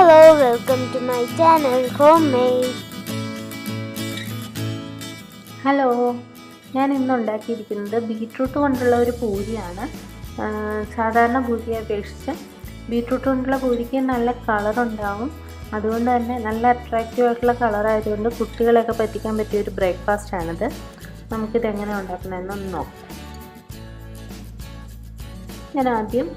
Hello, welcome to my channel Homemade. Hello, ഞാൻ ഇന്ന് ഉണ്ടാക്കിയിരിക്കുന്നത് ബീറ്റ്റൂട്ട് കൊണ്ടുള്ള ഒരു പൂരിയാണ്. സാധാരണ പൂരിയെ അപേക്ഷിച്ച് ബീറ്റ്റൂട്ട് കൊണ്ടുള്ള പൂരിക്ക് നല്ല കളറുണ്ടാവും. അതുകൊണ്ട് തന്നെ നല്ല അട്രാക്റ്റീവ് ആയിട്ടുള്ള കളറായതുകൊണ്ട് കുട്ടികളെയൊക്കെ പറ്റിക്കാൻ പറ്റിയ ഒരു ബ്രേക്ക്ഫാസ്റ്റാണിത്. നമുക്കിതെങ്ങനെ ഉണ്ടാക്കണമെന്നൊന്ന് നോക്കാം. ഞാൻ ആദ്യം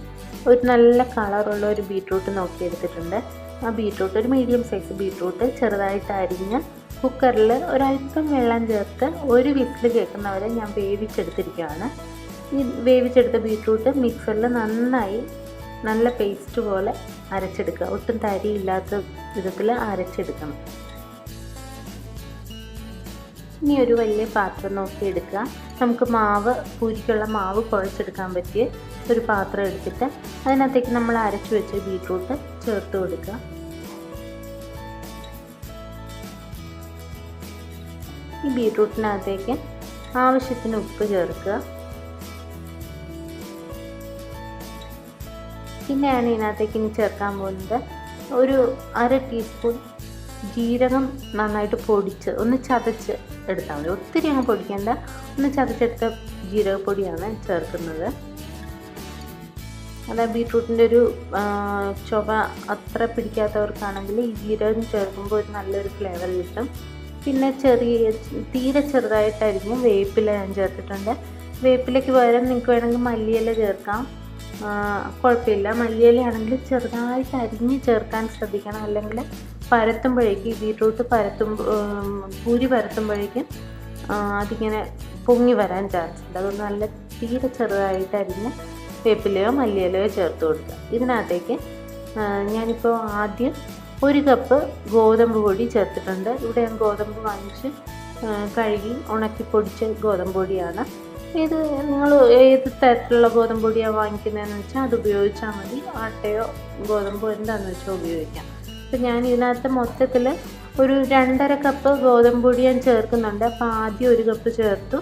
ഒരു നല്ല കളറുള്ള ഒരു ബീറ്റ്റൂട്ട് നോക്കിയെടുത്തിട്ടുണ്ട്. ആ ബീറ്റ്റൂട്ട് ഒരു മീഡിയം സൈസ് ബീറ്റ്റൂട്ട് ചെറുതായിട്ട് അരിഞ്ഞ് കുക്കറിൽ ഒരല്പം വെള്ളം ചേർത്ത് ഒരു വിസിൽ കേൾക്കുന്നവരെ ഞാൻ വേവിച്ചെടുത്തിരിക്കുകയാണ്. ഈ വേവിച്ചെടുത്ത ബീറ്റ്റൂട്ട് മിക്സറിൽ നന്നായി നല്ല പേസ്റ്റ് പോലെ അരച്ചെടുക്കുക. ഒട്ടും തരിയില്ലാത്ത വിധത്തിൽ അരച്ചെടുക്കണം. ഇനി ഒരു വലിയ പാത്രം നോക്കി എടുക്കുക. നമുക്ക് പൂരിക്കുള്ള മാവ് കുഴച്ചെടുക്കാൻ പറ്റിയ ഒരു പാത്രം എടുത്തിട്ട് അതിനകത്തേക്ക് നമ്മൾ അരച്ചു വെച്ച ബീറ്റ്റൂട്ട് ചേർത്ത് കൊടുക്കുക. ഈ ബീറ്റ്റൂട്ടിനകത്തേക്ക് ആവശ്യത്തിന് ഉപ്പ് ചേർക്കുക. പിന്നെയാണ് ഇതിനകത്തേക്ക് ഇനി ചേർക്കാൻ പോകുന്നത് ഒരു 1/2 ടീസ്പൂൺ ജീരകം നന്നായിട്ട് പൊടിച്ച് ഒന്ന് ചതച്ച് എടുത്താൽ മതി. ഒത്തിരി അങ്ങ് പൊടിക്കേണ്ട, ഒന്ന് ചതച്ചെടുത്ത ജീരകപ്പൊടിയാണ് ചേർക്കുന്നത്. അതായത് ബീറ്റ്റൂട്ടിൻ്റെ ഒരു ചുവ അത്ര പിടിക്കാത്തവർക്കാണെങ്കിൽ ഈ ജീരകം ചേർക്കുമ്പോൾ ഒരു നല്ലൊരു ഫ്ലേവർ കിട്ടും. പിന്നെ തീരെ ചെറുതായിട്ട് അരിഞ്ഞ് വേപ്പില ഞാൻ ചേർത്തിട്ടുണ്ട്. വേപ്പിലയ്ക്ക് പകരം നിങ്ങൾക്ക് വേണമെങ്കിൽ മല്ലിയില ചേർക്കാം, കുഴപ്പമില്ല. മല്ലിയിലയാണെങ്കിൽ ചെറുതായിട്ട് അരിഞ്ഞ് ചേർക്കാൻ ശ്രദ്ധിക്കണം. അല്ലെങ്കിൽ പരത്തുമ്പോഴേക്ക് ഈ ബീറ്റ്റൂട്ട് പൂരി പരത്തുമ്പോഴേക്കും അതിങ്ങനെ പൊങ്ങി വരാൻ ചാൻസ് ഉണ്ട്. അതുകൊണ്ട് നല്ല തീരെ ചെറുതായിട്ട് അരിഞ്ഞ് വേപ്പിലയോ മല്ലിയിലയോ ചേർത്ത് കൊടുക്കുക. ഇതിനകത്തേക്ക് ഞാനിപ്പോൾ ആദ്യം 1 കപ്പ് ഗോതമ്പ് പൊടി ചേർത്തിട്ടുണ്ട്. ഇവിടെ ഞാൻ ഗോതമ്പ് വാങ്ങിച്ച് കഴുകി ഉണക്കി പൊടിച്ച ഗോതമ്പ് പൊടിയാണ്. നിങ്ങൾ ഏത് തരത്തിലുള്ള ഗോതമ്പ് പൊടിയാണ് വാങ്ങിക്കുന്നതെന്ന് വെച്ചാൽ അത് ഉപയോഗിച്ചാൽ മതി. ആട്ടയോ ഗോതമ്പോ എന്താണെന്ന് വെച്ചാൽ ഉപയോഗിക്കാം. അപ്പം ഞാൻ ഇതിനകത്ത് മൊത്തത്തിൽ ഒരു 2.5 കപ്പ് ഗോതമ്പ് പൊടി ഞാൻ ചേർക്കുന്നുണ്ട്. അപ്പോൾ ആദ്യം 1 കപ്പ് ചേർത്തു.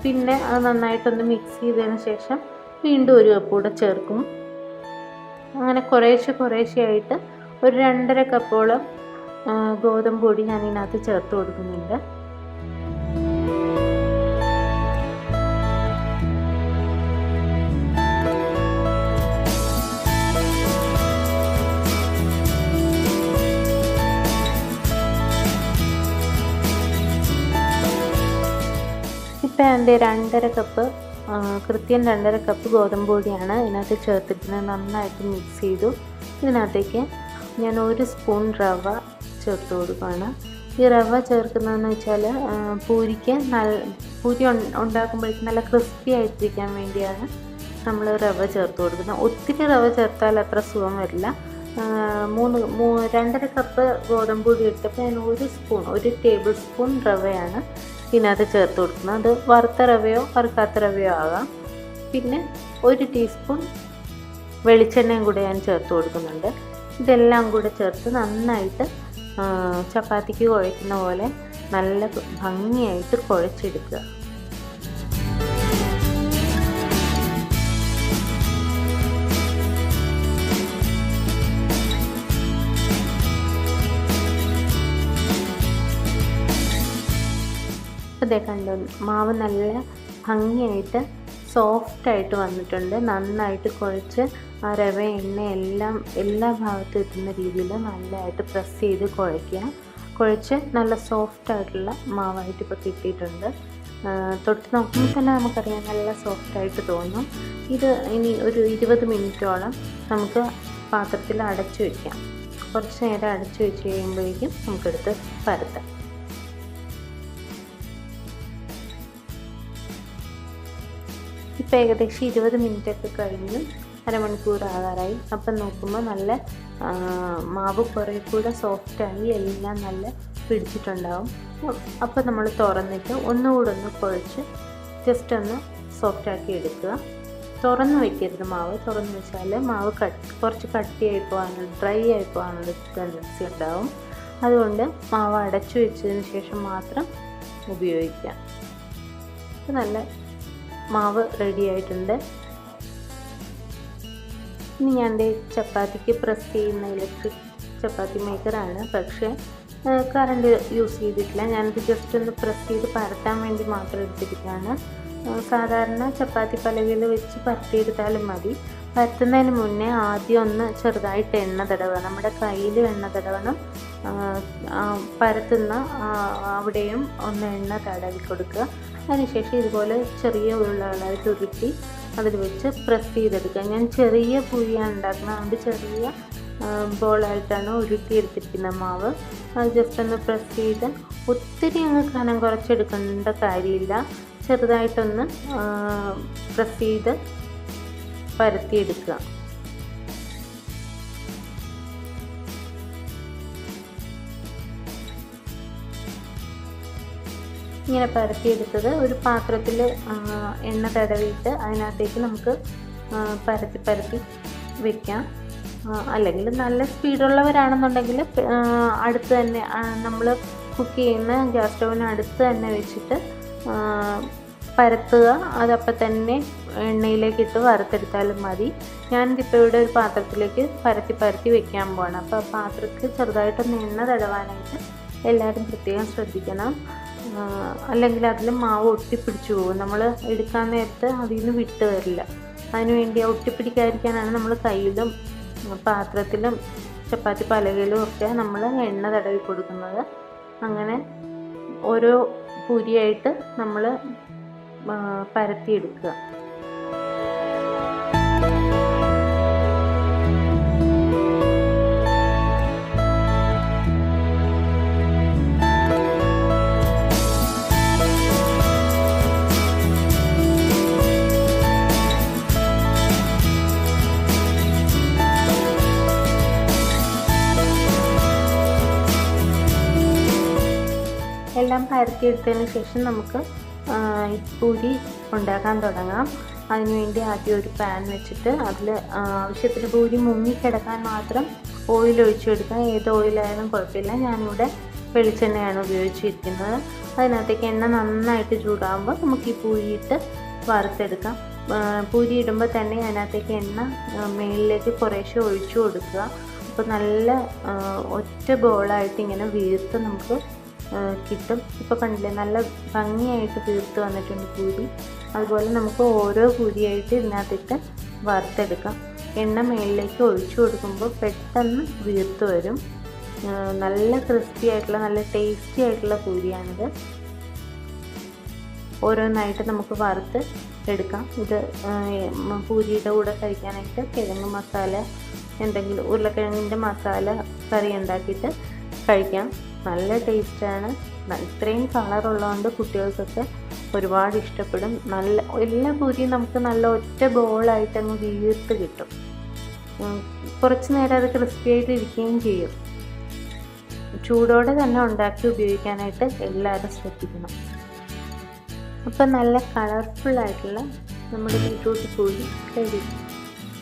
പിന്നെ അത് നന്നായിട്ടൊന്ന് മിക്സ് ചെയ്തതിന് ശേഷം വീണ്ടും 1 കപ്പ് കൂടെ ചേർക്കും. അങ്ങനെ കുറേശ്ശെയായിട്ട് ഒരു 2.5 കപ്പോളം ഗോതമ്പ് പൊടി ഞാൻ ഇതിനകത്ത് ചേർത്ത് കൊടുക്കുന്നുണ്ട്. ഇപ്പം എൻ്റെ 2.5 കപ്പ് കൃത്യം 2.5 കപ്പ് ഗോതമ്പ് പൊടിയാണ് ഇതിനകത്ത് ചേർത്തിരിക്കുന്നത്. നന്നായിട്ട് മിക്സ് ചെയ്തു. ഇതിനകത്തേക്ക് ഞാൻ 1 സ്പൂൺ റവ ചേർത്ത് കൊടുക്കുകയാണ്. ഈ റവ ചേർക്കുന്നതെന്ന് വെച്ചാൽ പൂരി ഉണ്ടാക്കുമ്പോഴേക്കും നല്ല ക്രിസ്പി ആയിട്ടിരിക്കാൻ വേണ്ടിയാണ് നമ്മൾ റവ ചേർത്ത് കൊടുക്കുന്നത്. ഒത്തിരി റവ ചേർത്താൽ അത്ര സുഖം വരില്ല. 2.5 കപ്പ് ഗോതമ്പ് പൊടി എടുത്തപ്പോൾ ഞാൻ 1 ടേബിൾ സ്പൂൺ റവയാണ് ഇതിനകത്ത് ചേർത്ത് കൊടുക്കുന്നത്. അത് വറുത്ത റവയോ വറുക്കാത്ത റവയോ ആകാം. പിന്നെ 1 ടീസ്പൂൺ വെളിച്ചെണ്ണയും കൂടെ ഞാൻ ചേർത്ത് കൊടുക്കുന്നുണ്ട്. ഇതെല്ലാം കൂടെ ചേർത്ത് നന്നായിട്ട് ചപ്പാത്തിക്ക് കുഴയ്ക്കുന്ന പോലെ നല്ല ഭംഗിയായിട്ട് കുഴച്ചെടുക്കുക. അതേ കണ്ടോ, മാവ് നല്ല ഭംഗിയായിട്ട് സോഫ്റ്റായിട്ട് വന്നിട്ടുണ്ട്. നന്നായിട്ട് കുഴച്ച് ആ റവ എണ്ണ എല്ലാ ഭാഗത്തും എത്തുന്ന രീതിയിൽ നല്ലതായിട്ട് പ്രസ് ചെയ്ത് കുഴച്ച് നല്ല സോഫ്റ്റായിട്ടുള്ള മാവായിട്ട് ഇപ്പോൾ കിട്ടിയിട്ടുണ്ട്. തൊട്ട് നോക്കുമ്പോൾ തന്നെ നമുക്കറിയാം നല്ല സോഫ്റ്റായിട്ട് തോന്നും. ഇത് ഇനി ഒരു 20 മിനിറ്റോളം നമുക്ക് പാത്രത്തിൽ അടച്ചു വയ്ക്കാം. കുറച്ച് നേരം അടച്ചു വെച്ച് കഴിയുമ്പോഴേക്കും നമുക്കെടുത്ത് പരത്താം. ഇപ്പോൾ ഏകദേശം 20 മിനിറ്റൊക്കെ കഴിഞ്ഞ് അരമണിക്കൂർ ആകാറായി. അപ്പം നോക്കുമ്പോൾ നല്ല മാവ് കുറേ കൂടെ സോഫ്റ്റായി എല്ലാം നല്ല പിടിച്ചിട്ടുണ്ടാവും. അപ്പോൾ നമ്മൾ തുറന്നിട്ട് ഒന്നുകൂടെ ഒന്ന് കുഴച്ച് ജസ്റ്റ് ഒന്ന് സോഫ്റ്റാക്കി എടുക്കുക. തുറന്ന് വയ്ക്കരുത് മാവ്. തുറന്ന് വെച്ചാൽ മാവ് കുറച്ച് കട്ടിയായി പോകാനുള്ള ഡ്രൈ ആയി പോകാനുള്ള ടെൻഡൻസി ഉണ്ടാവും. അതുകൊണ്ട് മാവ് അടച്ചു വെച്ചതിന് ശേഷം മാത്രം ഉപയോഗിക്കാം. നല്ല മാവ് റെഡി ആയിട്ടുണ്ട്. ഇനി ഞാൻ ചപ്പാത്തിക്ക് പ്രസ് ചെയ്യുന്ന ഇലക്ട്രിക് ചപ്പാത്തി മേക്കറാണ്. പക്ഷേ കറണ്ട് യൂസ് ചെയ്തിട്ടില്ല. ഞാനിത് ജസ്റ്റ് ഒന്ന് പ്രസ് ചെയ്ത് പരത്താൻ വേണ്ടി മാത്രം എടുത്തിരിക്കുകയാണ്. സാധാരണ ചപ്പാത്തി പലകയിൽ വെച്ച് പരത്തിയെടുത്താലും മതി. പരത്തുന്നതിന് മുന്നേ ആദ്യം ഒന്ന് ചെറുതായിട്ട് എണ്ണ തടവണം. നമ്മുടെ കയ്യിൽ എണ്ണ തടവണം. പരത്തുന്ന അവിടെയും ഒന്ന് എണ്ണ തടവി കൊടുക്കുക. അതിനുശേഷം ഇതുപോലെ ചെറിയ ഉരുളകളായിട്ട് ഉരുട്ടി അതിൽ വെച്ച് പ്രസ് ചെയ്തെടുക്കുക. ഞാൻ ചെറിയ പൂരിയാണ് ഉണ്ടാക്കുന്നത്, അതുകൊണ്ട് ചെറിയ ബോളായിട്ടാണ് ഉരുട്ടിയെടുത്തിരിക്കുന്ന മാവ്. അത് ജസ്റ്റ് ഒന്ന് പ്രസ് ചെയ്ത് ഒത്തിരി അങ്ങ് കനം കുറച്ചെടുക്കേണ്ട കാര്യമില്ല. ചെറുതായിട്ടൊന്ന് പ്രസ് ചെയ്ത് പരത്തിയെടുക്കുക. ഇങ്ങനെ പരത്തിയെടുത്തത് ഒരു പാത്രത്തിൽ എണ്ണ തടവിയിട്ട് അതിനകത്തേക്ക് നമുക്ക് പരത്തി വെക്കാം. അല്ലെങ്കിൽ നല്ല സ്പീഡുള്ളവരാണെന്നുണ്ടെങ്കിൽ അടുത്ത് തന്നെ നമ്മൾ കുക്ക് ചെയ്യുന്ന ഗ്യാസ് സ്റ്റൗവിന് അടുത്ത് തന്നെ വെച്ചിട്ട് പരത്തുക. അതപ്പം തന്നെ എണ്ണയിലേക്ക് ഇട്ട് വറുത്തെടുത്താലും മതി. ഞാനിതിപ്പോൾ ഇവിടെ ഒരു പാത്രത്തിലേക്ക് പരത്തി വെക്കാൻ പോവാണ്. അപ്പോൾ ആ പാത്രത്തിൽ ചെറുതായിട്ടൊന്ന് എണ്ണ തടവാനായിട്ട് എല്ലാവരും പ്രത്യേകം ശ്രദ്ധിക്കണം. അല്ലെങ്കിൽ അതിൽ മാവ് ഒട്ടിപ്പിടിച്ചു പോകും. നമ്മൾ എടുക്കാൻ നേരത്ത് അതിൽ നിന്ന് വിട്ട് വരില്ല. അതിനുവേണ്ടി ഒട്ടിപ്പിടിക്കാതിരിക്കാനാണ് നമ്മൾ കയ്യിലും പാത്രത്തിലും ചപ്പാത്തി പലകയിലും ഒക്കെ നമ്മൾ എണ്ണ തടവി കൊടുക്കുന്നത്. അങ്ങനെ ഓരോ പൂരിയായിട്ട് നമ്മൾ പരത്തിയെടുക്കുക. എല്ലാം പരത്തിയെടുത്തതിന് ശേഷം നമുക്ക് പൂരി ഉണ്ടാക്കാൻ തുടങ്ങാം. അതിനുവേണ്ടി ആദ്യം ഒരു പാൻ വെച്ചിട്ട് അതിൽ ആവശ്യത്തിന് പൂരി മുങ്ങിക്കിടക്കാൻ മാത്രം ഓയിൽ ഒഴിച്ചെടുക്കാം. ഏത് ഓയിലായാലും കുഴപ്പമില്ല. ഞാനിവിടെ വെളിച്ചെണ്ണയാണ് ഉപയോഗിച്ചിരിക്കുന്നത്. അതിനകത്തേക്ക് എണ്ണ നന്നായിട്ട് ചൂടാകുമ്പോൾ നമുക്ക് ഈ പൂരിയിട്ട് വറുത്തെടുക്കാം. പൂരി ഇടുമ്പോൾ തന്നെ അതിനകത്തേക്ക് എണ്ണ മേളിലേക്ക് കുറേശ്ശെ ഒഴിച്ചു കൊടുക്കുക. അപ്പോൾ നല്ല ഒറ്റ ബോളായിട്ട് ഇങ്ങനെ വീർത്ത് നമുക്ക് കിട്ടും. ഇപ്പോൾ കണ്ടില്ലേ, നല്ല ഭംഗിയായിട്ട് വീർത്ത് വന്നിട്ടുണ്ട് പൂരി. അതുപോലെ നമുക്ക് ഓരോ പൂരിയായിട്ട് ഇതിനകത്തിട്ട് വറുത്തെടുക്കാം. എണ്ണ മേളിലേക്ക് ഒഴിച്ചു കൊടുക്കുമ്പോൾ പെട്ടെന്ന് വീർത്ത് വരും. നല്ല ക്രിസ്പി ആയിട്ടുള്ള നല്ല ടേസ്റ്റി ആയിട്ടുള്ള പൂരിയാണിത്. ഓരോന്നായിട്ട് നമുക്ക് വറുത്ത് എടുക്കാം. ഇത് പൂരിയുടെ കൂടെ കഴിക്കാനായിട്ട് കിഴങ്ങ് മസാല, എന്തെങ്കിലും ഉരുളക്കിഴങ്ങിൻ്റെ മസാല കറി ഉണ്ടാക്കിയിട്ട് കഴിക്കാം. നല്ല ടേസ്റ്റാണ്. ഇത്രയും കളറുള്ളതുകൊണ്ട് കുട്ടികൾക്കൊക്കെ ഒരുപാട് ഇഷ്ടപ്പെടും. എല്ലാ പൂരിയും നമുക്ക് നല്ല ഒറ്റ ബോളായിട്ട് അങ്ങ് വീർത്ത് കിട്ടും. കുറച്ച് നേരം അത് ക്രിസ്പി ആയിട്ട് ഇരിക്കുകയും ചെയ്യും. ചൂടോടെ തന്നെ ഉണ്ടാക്കി ഉപയോഗിക്കാനായിട്ട് എല്ലാവരും ശ്രദ്ധിക്കണം. അപ്പം നല്ല കളർഫുള്ളായിട്ടുള്ള നമ്മുടെ ബീട്രൂട്ട് പൂരി റെഡി.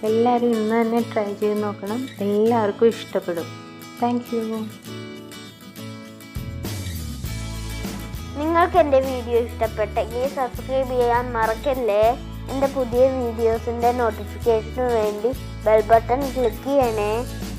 എല്ലാവരും ഇന്ന് തന്നെ ട്രൈ ചെയ്ത് നോക്കണം. എല്ലാവർക്കും ഇഷ്ടപ്പെടും. Thank you. നിങ്ങൾക്ക് എൻ്റെ വീഡിയോ ഇഷ്ടപ്പെട്ടെങ്കിൽ സബ്സ്ക്രൈബ് ചെയ്യാൻ മറക്കല്ലേ. എൻ്റെ പുതിയ വീഡിയോസിൻ്റെ നോട്ടിഫിക്കേഷന് വേണ്ടി ബെൽ ബട്ടൺ ക്ലിക്ക് ചെയ്യണേ.